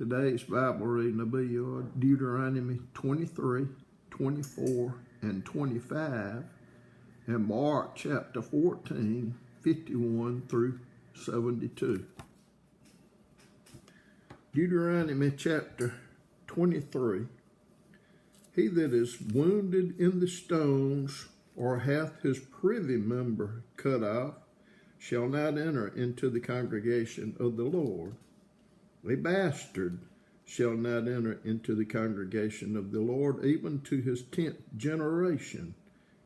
Today's Bible reading will be Deuteronomy 23, 24, and 25, and Mark chapter 14, 51 through 72. Deuteronomy chapter 23. He that is wounded in the stones, or hath his privy member cut off, shall not enter into the congregation of the Lord. A bastard shall not enter into the congregation of the Lord, even to his 10th generation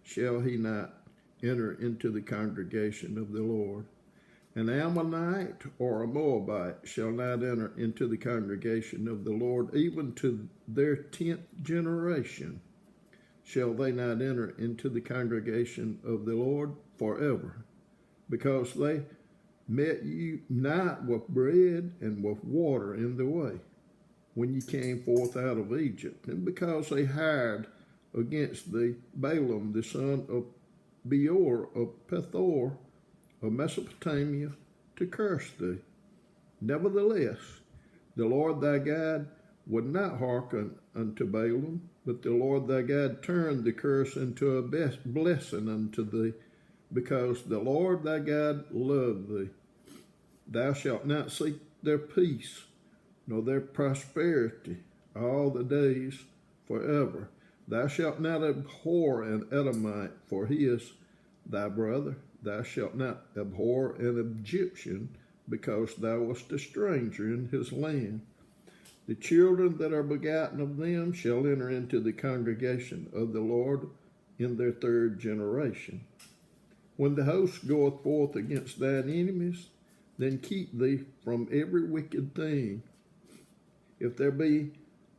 shall he not enter into the congregation of the Lord. An Ammonite or a Moabite shall not enter into the congregation of the Lord, even to their 10th generation shall they not enter into the congregation of the Lord forever, because they met you not with bread and with water in the way, when ye came forth out of Egypt, and because they hired against thee Balaam the son of Beor of Pethor of Mesopotamia to curse thee. Nevertheless, the Lord thy God would not hearken unto Balaam, but the Lord thy God turned the curse into a blessing unto thee, because the Lord thy God loved thee. Thou shalt not seek their peace, nor their prosperity all the days forever. Thou shalt not abhor an Edomite, for he is thy brother. Thou shalt not abhor an Egyptian, because thou wast a stranger in his land. The children that are begotten of them shall enter into the congregation of the Lord in their 3rd generation. When the host goeth forth against thine enemies, then keep thee from every wicked thing. If there be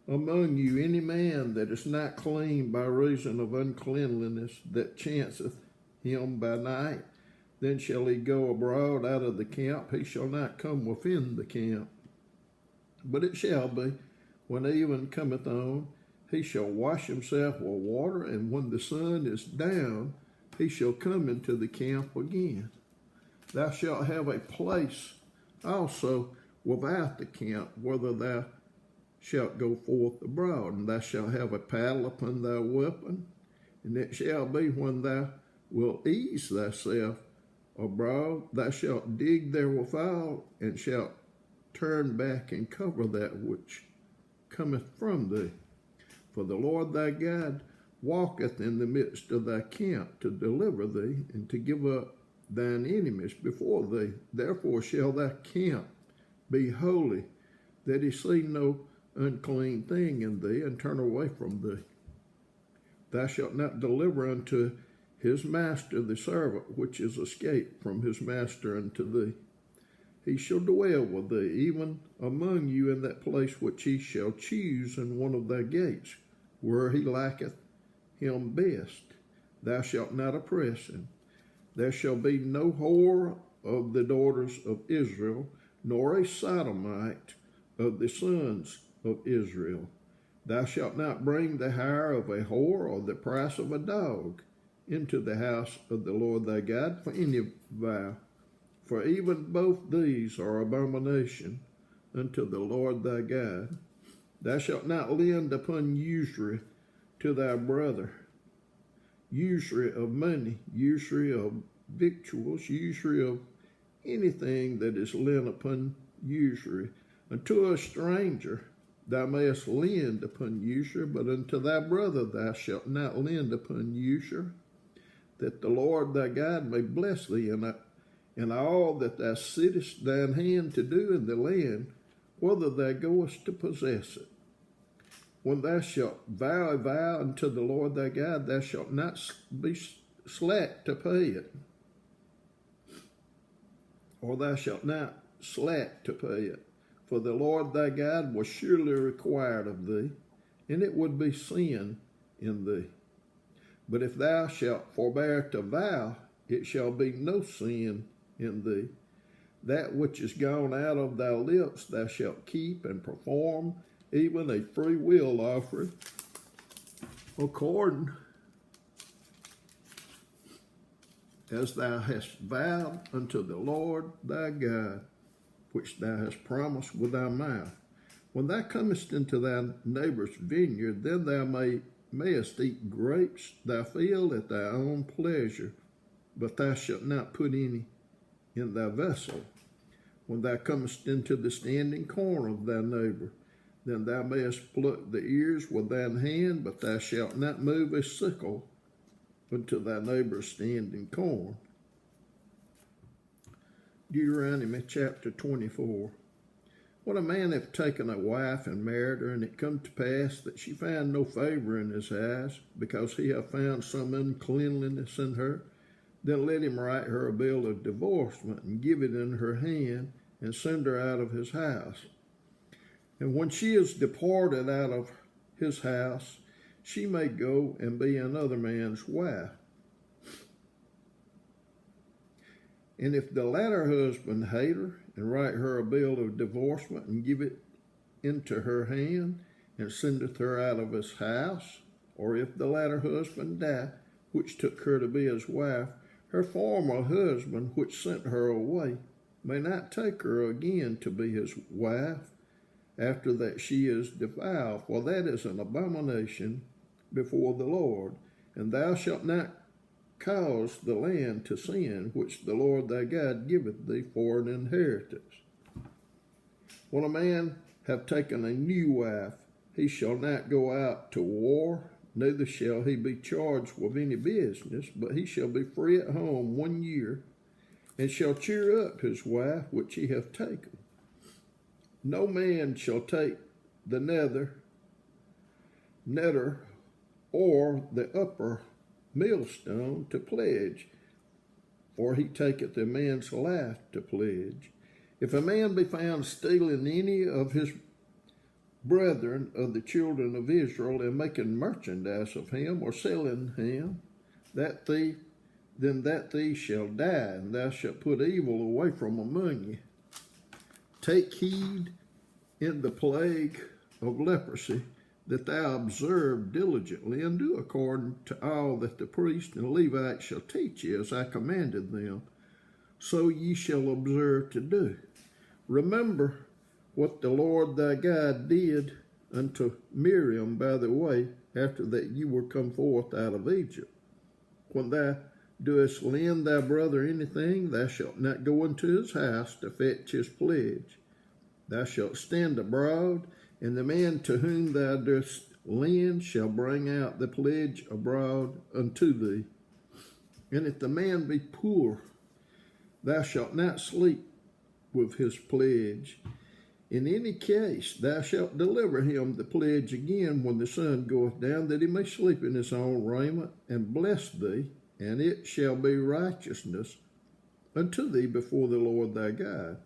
among you any man that is not clean by reason of uncleanliness that chanceth him by night, then shall he go abroad out of the camp. He shall not come within the camp. But it shall be, when even cometh on, he shall wash himself with water, and when the sun is down, he shall come into the camp again. Thou shalt have a place also without the camp, whither thou shalt go forth abroad, and thou shalt have a paddle upon thy weapon. And it shall be, when thou wilt ease thyself abroad, thou shalt dig therewithal, and shalt turn back and cover that which cometh from thee. For the Lord thy God walketh in the midst of thy camp to deliver thee, and to give up thine enemies before thee. Therefore shall thy camp be holy, that he see no unclean thing in thee, and turn away from thee. Thou shalt not deliver unto his master the servant which is escaped from his master unto thee. He shall dwell with thee, even among you, in that place which he shall choose in one of thy gates, where he liketh him best. Thou shalt not oppress him. There shall be no whore of the daughters of Israel, nor a sodomite of the sons of Israel. Thou shalt not bring the hire of a whore or the price of a dog into the house of the Lord thy God for any vow. For even both these are abomination unto the Lord thy God. Thou shalt not lend upon usury to thy brother, usury of money, usury of victuals, usury of anything that is lent upon usury. Unto a stranger thou mayest lend upon usury, but unto thy brother thou shalt not lend upon usury, that the Lord thy God may bless thee in all that thou sittest thine hand to do in the land, whether thou goest to possess it. When thou shalt vow a vow unto the Lord thy God, thou shalt not be slack to pay it, or thou shalt not slack to pay it. For the Lord thy God was surely required of thee, and it would be sin in thee. But if thou shalt forbear to vow, it shall be no sin in thee. That which is gone out of thy lips thou shalt keep and perform, even a free will offering, according as thou hast vowed unto the Lord thy God, which thou hast promised with thy mouth. When thou comest into thy neighbor's vineyard, then thou mayest eat grapes thy field at thy own pleasure, but thou shalt not put any in thy vessel. When thou comest into the standing corn of thy neighbor, then thou mayest pluck the ears with thine hand, but thou shalt not move a sickle unto thy neighbor's standing corn. Deuteronomy chapter 24. When a man hath taken a wife and married her, and it come to pass that she find no favor in his eyes, because he hath found some uncleanliness in her, then let him write her a bill of divorcement, and give it in her hand, and send her out of his house. And when she is departed out of his house, she may go and be another man's wife. And if the latter husband hate her, and write her a bill of divorcement, and give it into her hand, and sendeth her out of his house, or if the latter husband die, which took her to be his wife, her former husband, which sent her away, may not take her again to be his wife, after that she is defiled, for that is an abomination before the Lord. And thou shalt not cause the land to sin, which the Lord thy God giveth thee for an inheritance. When a man have taken a new wife, he shall not go out to war, neither shall he be charged with any business, but he shall be free at home 1 year, and shall cheer up his wife which he hath taken. No man shall take the netter, or the upper millstone to pledge, for he taketh a man's life to pledge. If a man be found stealing any of his brethren of the children of Israel, and making merchandise of him, or selling him, that thief shall die, and thou shalt put evil away from among you. Take heed in the plague of leprosy, that thou observe diligently, and do according to all that the priest and Levite shall teach you, as I commanded them, so ye shall observe to do. Remember what the Lord thy God did unto Miriam by the way, after that you were come forth out of Egypt. When thou doest lend thy brother anything, thou shalt not go into his house to fetch his pledge. Thou shalt stand abroad, and the man to whom thou dost lend shall bring out the pledge abroad unto thee. And if the man be poor, thou shalt not sleep with his pledge. In any case, thou shalt deliver him the pledge again when the sun goeth down, that he may sleep in his own raiment, and bless thee, and it shall be righteousness unto thee before the Lord thy God.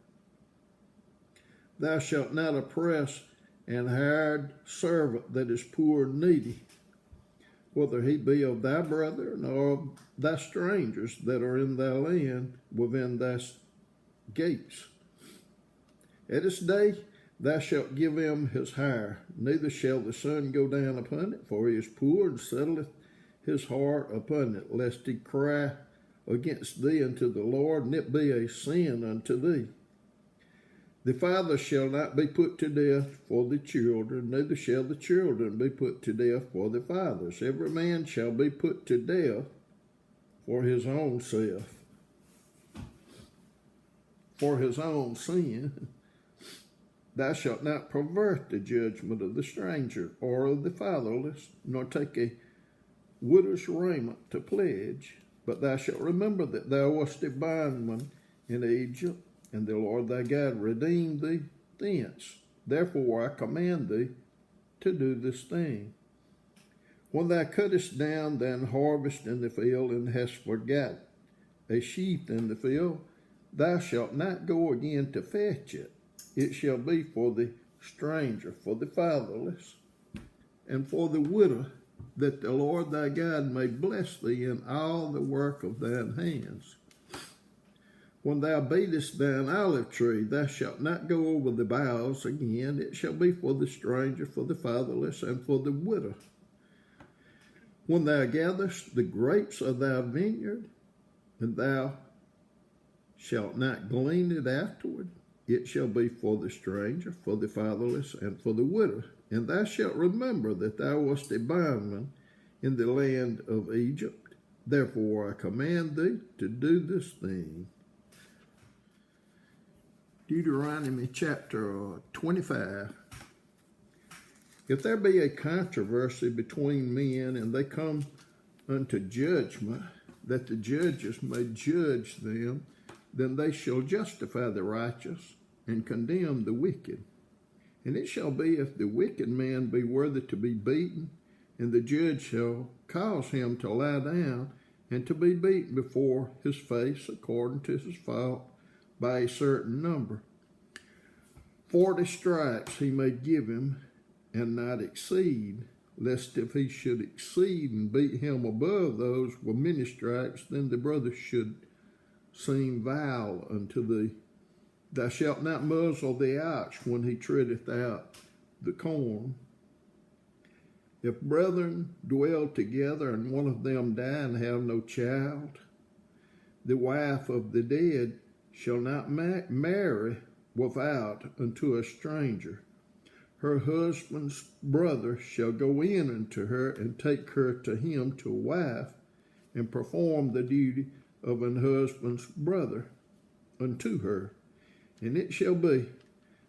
Thou shalt not oppress an hired servant that is poor and needy, whether he be of thy brethren or of thy strangers that are in thy land within thy gates. At this day thou shalt give him his hire, neither shall the sun go down upon it, for he is poor, and settleth his heart upon it, lest he cry against thee unto the Lord, and it be a sin unto thee. The father shall not be put to death for the children, neither shall the children be put to death for the fathers. Every man shall be put to death for his own self, for his own sin. Thou shalt not pervert the judgment of the stranger or of the fatherless, nor take a widow's raiment to pledge. But thou shalt remember that thou wast a bondman in Egypt, and the Lord thy God redeemed thee thence. Therefore I command thee to do this thing. When thou cuttest down thine harvest in the field, and hast forgot a sheaf in the field, thou shalt not go again to fetch it. It shall be for the stranger, for the fatherless, and for the widow, that the Lord thy God may bless thee in all the work of thine hands. When thou beatest thine olive tree, thou shalt not go over the boughs again. It shall be for the stranger, for the fatherless, and for the widow. When thou gatherest the grapes of thy vineyard, and thou shalt not glean it afterward, it shall be for the stranger, for the fatherless, and for the widow. And thou shalt remember that thou wast a bondman in the land of Egypt. Therefore I command thee to do this thing. Deuteronomy chapter 25. If there be a controversy between men, and they come unto judgment, that the judges may judge them, then they shall justify the righteous and condemn the wicked. And it shall be, if the wicked man be worthy to be beaten, and the judge shall cause him to lie down and to be beaten before his face according to his fault by a certain number. 40 stripes he may give him, and not exceed, lest if he should exceed and beat him above those with many stripes, then the brother should seem vile unto thee. Thou shalt not muzzle the ox when he treadeth out the corn. If brethren dwell together, and one of them die and have no child, the wife of the dead shall not marry without unto a stranger. Her husband's brother shall go in unto her and take her to him to wife, and perform the duty of an husband's brother unto her. And it shall be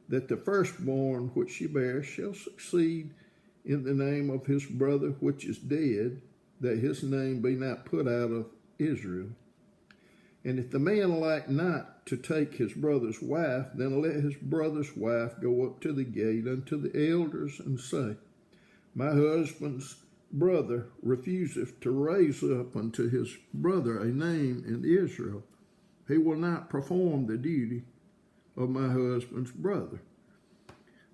that the firstborn which she bears shall succeed in the name of his brother which is dead, that his name be not put out of Israel. And if the man like not to take his brother's wife, then let his brother's wife go up to the gate unto the elders, and say, My husband's brother refuseth to raise up unto his brother a name in Israel. He will not perform the duty of my husband's brother.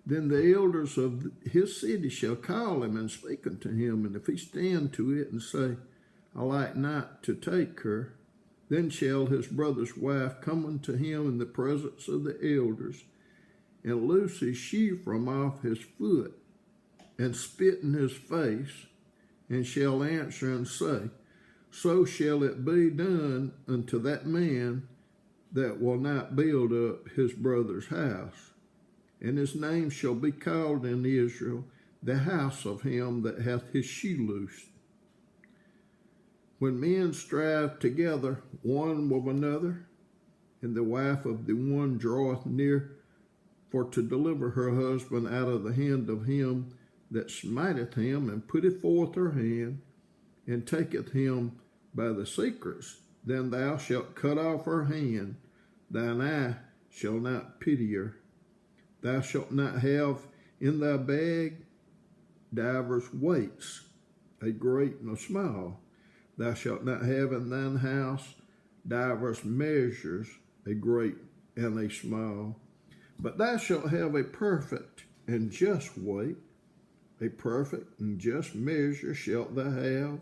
Then the elders of his city shall call him and speak unto him, and if he stand to it and say, I like not to take her, then shall his brother's wife come unto him in the presence of the elders, and loose his shoe from off his foot, and spit in his face, and shall answer and say, So shall it be done unto that man that will not build up his brother's house. And his name shall be called in Israel, the house of him that hath his shoe loosed. When men strive together one with another, and the wife of the one draweth near for to deliver her husband out of the hand of him that smiteth him, and putteth forth her hand, and taketh him by the secrets, then thou shalt cut off her hand, thine eye shall not pity her. Thou shalt not have in thy bag divers weights, a great and a small. Thou shalt not have in thine house divers measures, a great and a small. But thou shalt have a perfect and just weight, a perfect and just measure shalt thou have,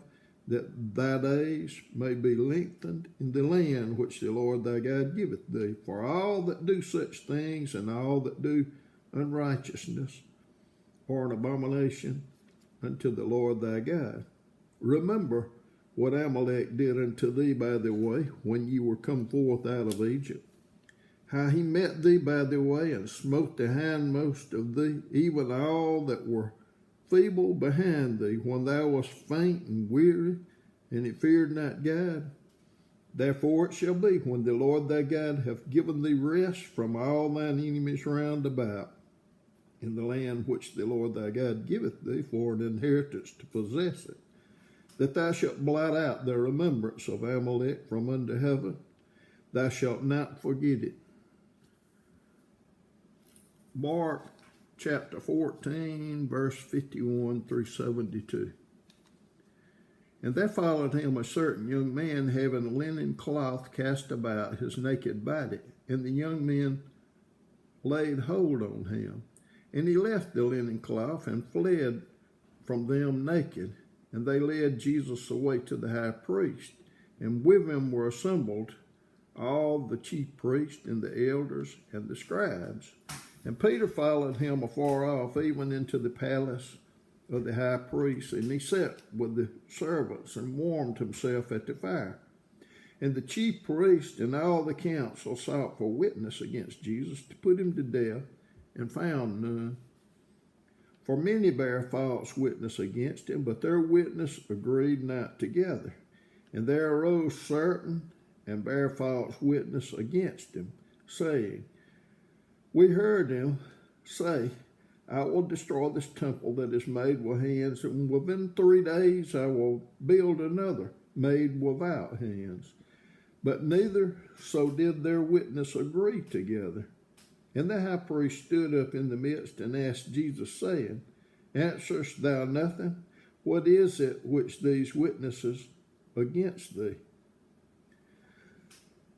that thy days may be lengthened in the land which the Lord thy God giveth thee. For all that do such things, and all that do unrighteousness, are an abomination unto the Lord thy God. Remember what Amalek did unto thee by the way, when ye were come forth out of Egypt, how he met thee by the way, and smote the hindmost of thee, even all that were feeble behind thee, when thou wast faint and weary, and it feared not God. Therefore it shall be, when the Lord thy God hath given thee rest from all thine enemies round about, in the land which the Lord thy God giveth thee for an inheritance to possess it, that thou shalt blot out the remembrance of Amalek from under heaven. Thou shalt not forget it. Mark chapter 14, verse 51 through 72. And there followed him a certain young man having a linen cloth cast about his naked body. And the young men laid hold on him. And he left the linen cloth and fled from them naked. And they led Jesus away to the high priest. And with him were assembled all the chief priests and the elders and the scribes. And Peter followed him afar off, even into the palace of the high priest. And he sat with the servants and warmed himself at the fire. And the chief priest and all the council sought for witness against Jesus to put him to death, and found none. For many bare false witness against him, but their witness agreed not together. And there arose certain and bare false witness against him, saying, We heard him say, I will destroy this temple that is made with hands, and within 3 days I will build another made without hands. But neither so did their witness agree together. And the high priest stood up in the midst and asked Jesus, saying, Answerest thou nothing? What is it which these witnesses against thee?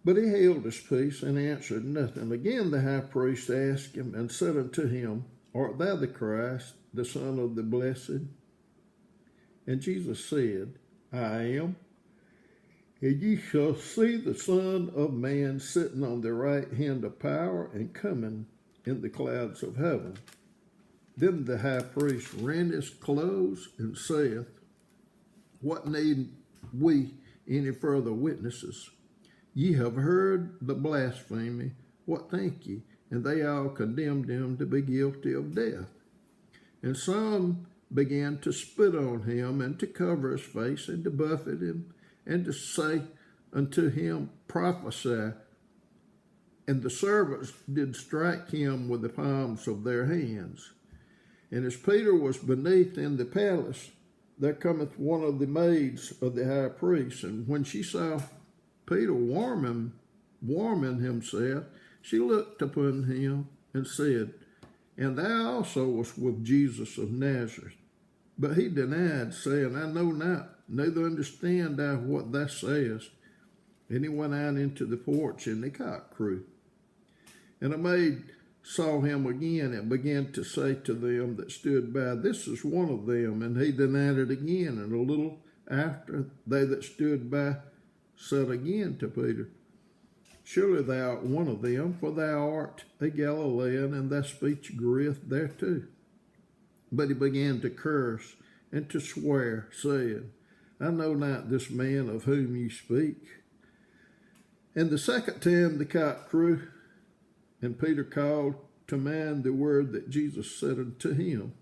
But he held his peace and answered nothing. Again the high priest asked him and said unto him, Art thou the Christ, the Son of the Blessed? And Jesus said, I am. And ye shall see the Son of Man sitting on the right hand of power and coming in the clouds of heaven. Then the high priest rent his clothes and saith, What need we any further witnesses? Ye have heard the blasphemy. What think ye? And they all condemned him to be guilty of death. And some began to spit on him and to cover his face and to buffet him and to say unto him, Prophesy. And the servants did strike him with the palms of their hands. And as Peter was beneath in the palace, there cometh one of the maids of the high priest, and when she saw Peter warming himself, she looked upon him and said, And thou also wast with Jesus of Nazareth. But he denied, saying, I know not, neither understand I what thou sayest. And he went out into the porch, and the cock crew. And a maid saw him again, and began to say to them that stood by, This is one of them. And he denied it again. And a little after, they that stood by said again to Peter, Surely thou art one of them, for thou art a Galilean, and thy speech agreeth thereto. But he began to curse and to swear, saying, I know not this man of whom ye speak. And the second time the cock crew, and Peter called to mind the word that Jesus said unto him,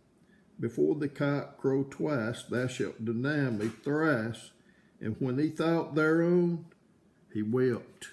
Before the cock crow twice, thou shalt deny me thrice. And when he thought thereon, he wept.